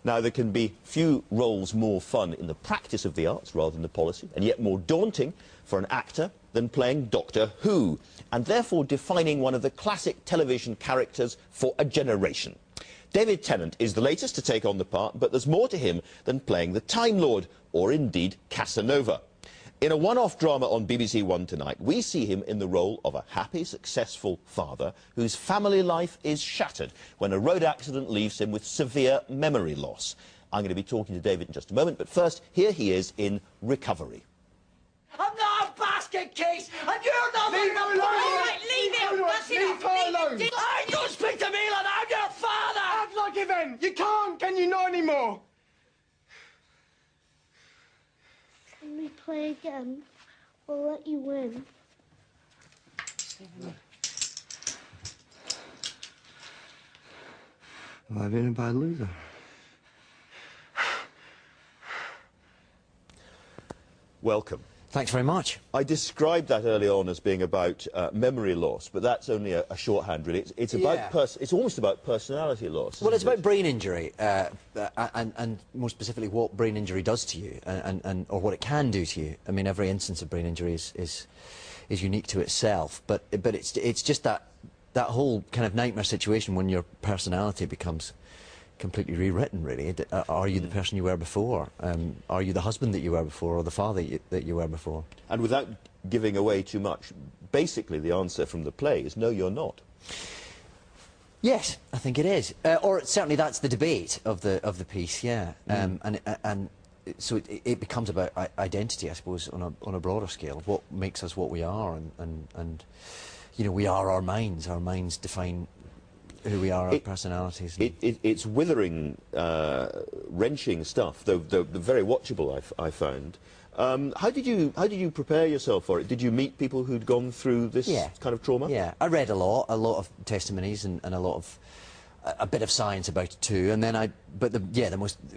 Now, there can be few roles more fun in the practice of the arts rather than the policy, and yet more daunting for an actor than playing Doctor Who, and therefore defining one of the classic television characters for a generation. David Tennant is the latest to take on the part, but there's more to him than playing the Time Lord, or indeed Casanova. In a one-off drama on BBC One tonight, we see him in the role of a happy, successful father whose family life is shattered when a road accident leaves him with severe memory loss. I'm going to be talking to David in just a moment, but first, here he is in Recovery. I'm not a basket case, and you're not... Leave him alone! All right, leave him! Leave her alone! I don't speak to me like I'm your father! Act like it then! You can't, can you not anymore? Can we play again? We'll let you win. Well, I've been a bad loser. Welcome. Thanks very much. I described that early on as being about memory loss, but that's only a shorthand, really. It's about it's almost about personality loss. Well, it's about brain injury, and more specifically what brain injury does to you, or what it can do to you. I mean, every instance of brain injury is unique to itself, but it's just that whole kind of nightmare situation when your personality becomes completely rewritten, really. Are you the person you were before? Are you the husband that you were before, or the father that you were before? And without giving away too much, basically the answer from the play is no, you're not. Yes, I think it is. Or certainly that's the debate of the piece, yeah. And so it becomes about identity, I suppose, on a broader scale. What makes us what we are, and you know, we are our minds. Our minds define who we are, our personalities. It's withering, wrenching stuff, though very watchable, I found. How did you prepare yourself for it? Did you meet people who'd gone through this kind of trauma? Yeah, I read a lot of testimonies and a bit of science about it too. And then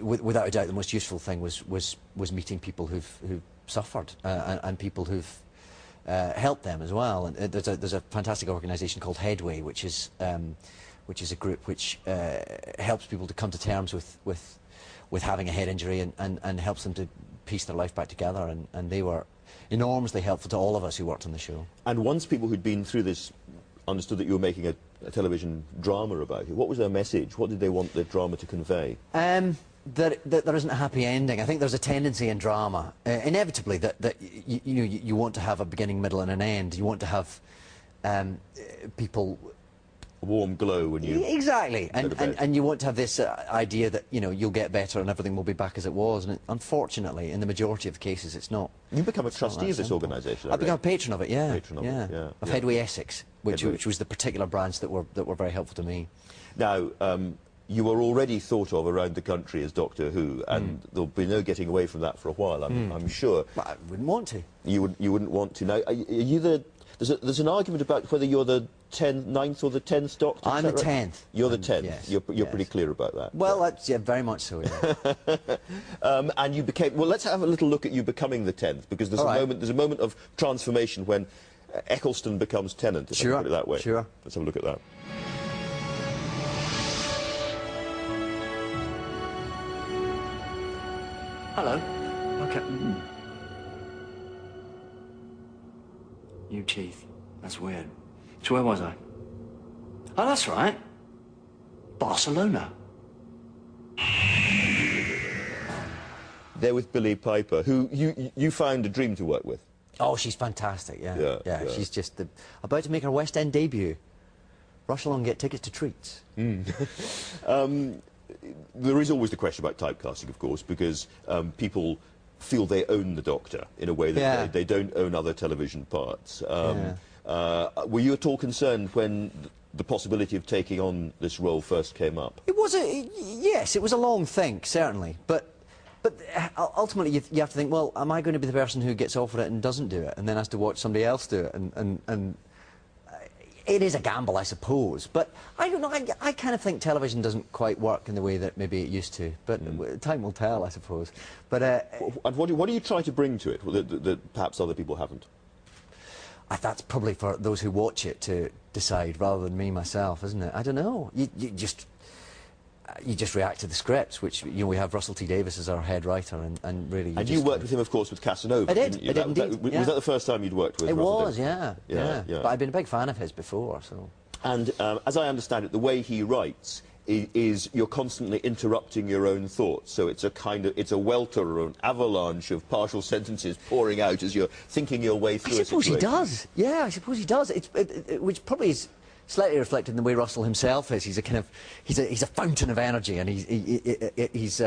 without a doubt, the most useful thing was meeting people who've suffered and people who've helped them as well. And there's a fantastic organisation called Headway, which is a group which helps people to come to terms with having a head injury and helps them to piece their life back together, and they were enormously helpful to all of us who worked on the show. And once people who'd been through this understood that you were making a television drama about it, what was their message? What did they want the drama to convey? That there isn't a happy ending. I think there's a tendency in drama, inevitably, that you want to have a beginning, middle and an end. You want to have people... A warm glow when you... Exactly, and you want to have this idea that, you know, you'll get better and everything will be back as it was, and unfortunately, in the majority of the cases, it's not. You become a trustee of this organisation. I've become a patron of it, yeah. Patron of it, yeah. Of Headway Essex, which was the particular branch that were very helpful to me. Now, you were already thought of around the country as Doctor Who, and there'll be no getting away from that for a while, I'm sure. But I wouldn't want to. You wouldn't want to. Now, are you the... There's an argument about whether you're the 9th or the 10th Doctor. I'm the 10th. You're the 10th. Yes, you're pretty clear about that. Well, that's, very much so, yeah. And you became... Well, let's have a little look at you becoming the 10th, because there's a moment of transformation when Eccleston becomes Tennant, if I put it that way. Sure. Let's have a look at that. Hello. Okay. New teeth. That's weird. So where was I? Oh, that's right. Barcelona. There with Billie Piper, who you found a dream to work with. Oh, she's fantastic, yeah. She's just about to make her West End debut. Rush along and get tickets to Treats. There is always the question about typecasting, of course, because people feel they own the Doctor in a way that they don't own other television parts. Were you at all concerned when the possibility of taking on this role first came up? It was yes, it was a long think, certainly, but ultimately you have to think, well, am I going to be the person who gets offered it and doesn't do it, and then has to watch somebody else do it, and it is a gamble, I suppose, but I don't know, I kind of think television doesn't quite work in the way that maybe it used to, but time will tell, I suppose. But and what do you try to bring to it that perhaps other people haven't? That's probably for those who watch it to decide, rather than me myself, isn't it? I don't know. You just... you just react to the scripts, which, you know, we have Russell T Davies as our head writer, and really... And you worked with him, of course, with Casanova, I did, didn't you? I did indeed, Was yeah. that the first time you'd worked with It Russell was, Davies? yeah. But I've been a big fan of his before, so... And as I understand it, the way he writes is you're constantly interrupting your own thoughts. So it's a welter or an avalanche of partial sentences pouring out as you're thinking your way through a situation. I suppose he does. Yeah, I suppose he does. Which probably is slightly reflected in the way Russell himself is. He's a kind of he's a fountain of energy, and he's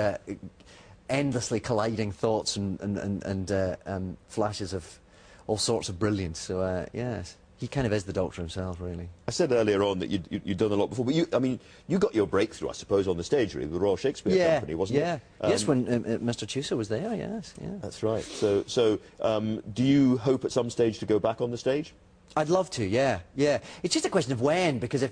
endlessly colliding thoughts and flashes of all sorts of brilliance. So yes. He kind of is the Doctor himself, really. I said earlier on that you'd done a lot before, but you got your breakthrough, I suppose, on the stage, really, with the Royal Shakespeare Company, wasn't it? Yeah, yes, when Mr. Tusa was there, yes, yeah. That's right. So do you hope at some stage to go back on the stage? I'd love to, yeah. It's just a question of when, because if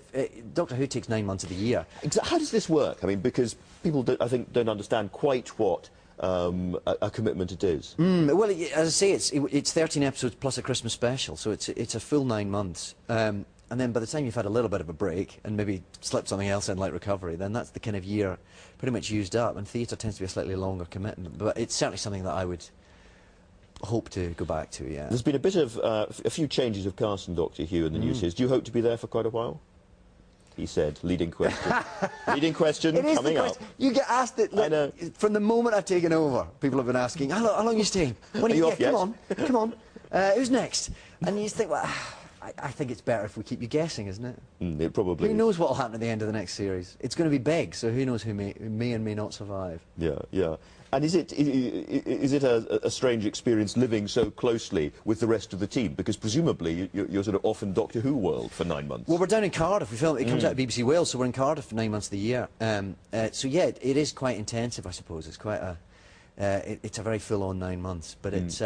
Doctor Who takes 9 months of the year. How does this work? I mean, because people, I think, don't understand quite what a commitment it is. Well, as I say, it's 13 episodes plus a Christmas special, so it's a full 9 months. And then by the time you've had a little bit of a break and maybe slipped something else in like recovery, then that's the kind of year pretty much used up. And theatre tends to be a slightly longer commitment, but it's certainly something that I would hope to go back to, yeah. There's been a bit of a few changes of cast in Doctor Who in the news here. Do you hope to be there for quite a while? He said, leading question. Leading question coming up. You get asked it, look, I know. From the moment I've taken over, people have been asking, how long are you staying? When are you off yet? Come on. Who's next? And you just think, well, I think it's better if we keep you guessing, isn't it? It probably Who knows what will happen at the end of the next series? It's going to be big, so who knows who may and may not survive. Yeah. And is it a strange experience living so closely with the rest of the team? Because presumably you're sort of off in Doctor Who world for 9 months. Well, we're down in Cardiff. We film it comes out of BBC Wales, so we're in Cardiff for 9 months of the year. So yeah, it is quite intensive, I suppose. It's quite it's a very full-on 9 months, but it's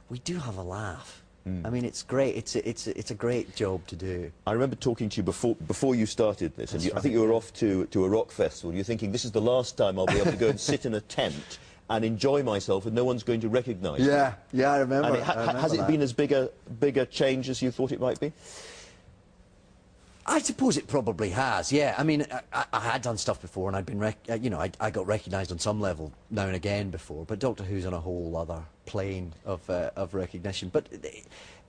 we do have a laugh. I mean, it's great. It's a great job to do. I remember talking to you before you started this, and I think you were off to a rock festival. You're thinking, this is the last time I'll be able to go and sit in a tent and enjoy myself, and no one's going to recognise me. Yeah, I remember. And has it been as big a change as you thought it might be? I suppose it probably has, yeah. I mean, I had done stuff before, and I'd been, I got recognised on some level now and again before, but Doctor Who's on a whole other plane of recognition. But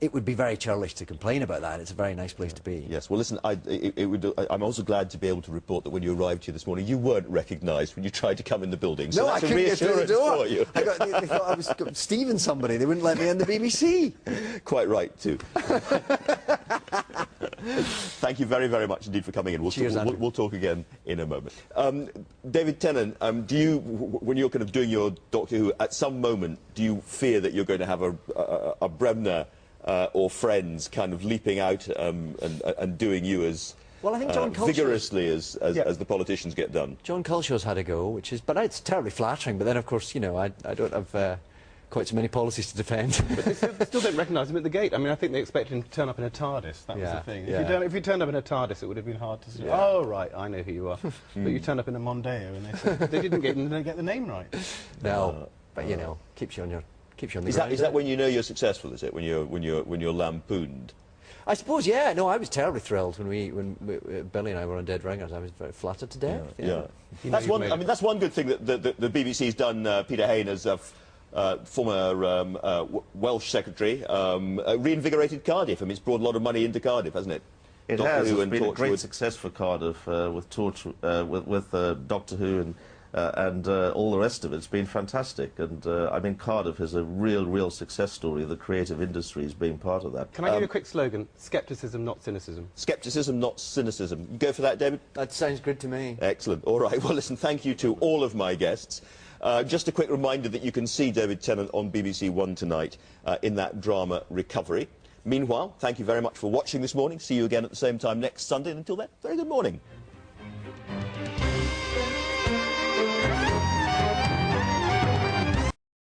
it would be very churlish to complain about that. It's a very nice place to be. Yes, well, listen, I'm also glad to be able to report that when you arrived here this morning, you weren't recognised when you tried to come in the building. So no, that's I couldn't get through the door. For you. They thought I was Stephen somebody. They wouldn't let me in the BBC. Quite right, too. Thank you very, very much indeed for coming in. Cheers, Andrew. We'll talk again in a moment. David Tennant, do you, when you're kind of doing your Doctor Who, at some moment, do you fear that you're going to have a Bremner or friends kind of leaping out and doing you as well, I think John vigorously as the politicians get done? John Culshaw's had a go, but it's terribly flattering. But then, of course, you know, I don't have quite so many policies to defend. But they still don't recognise him at the gate. I mean, I think they expected him to turn up in a TARDIS. That was the thing. If you turned up in a TARDIS, it would have been hard to say, oh, right, I know who you are. But you turned up in a Mondeo, and they didn't get the name right. No, but, you know, keeps you on the ground. Is that when you know you're successful, is it? When you're lampooned? I suppose, yeah. No, I was terribly thrilled when Billy and I were on Dead Ringers. I was very flattered to death. Yeah. That's one. I mean, that's one good thing that the BBC's done. Peter Hain, as former Welsh secretary, reinvigorated Cardiff. I mean, it's brought a lot of money into Cardiff, hasn't it? It has. It's been a great success for Cardiff with Doctor Who and all the rest of it. It's been fantastic, and I mean, Cardiff is a real success story. The creative industries being part of that. Can I give you a quick slogan? Scepticism, not cynicism. Scepticism, not cynicism. You go for that, David? That sounds good to me. Excellent. All right. Well, listen, thank you to all of my guests. Just a quick reminder that you can see David Tennant on BBC One tonight in that drama Recovery. Meanwhile, thank you very much for watching this morning. See you again at the same time next Sunday, and until then, very good morning.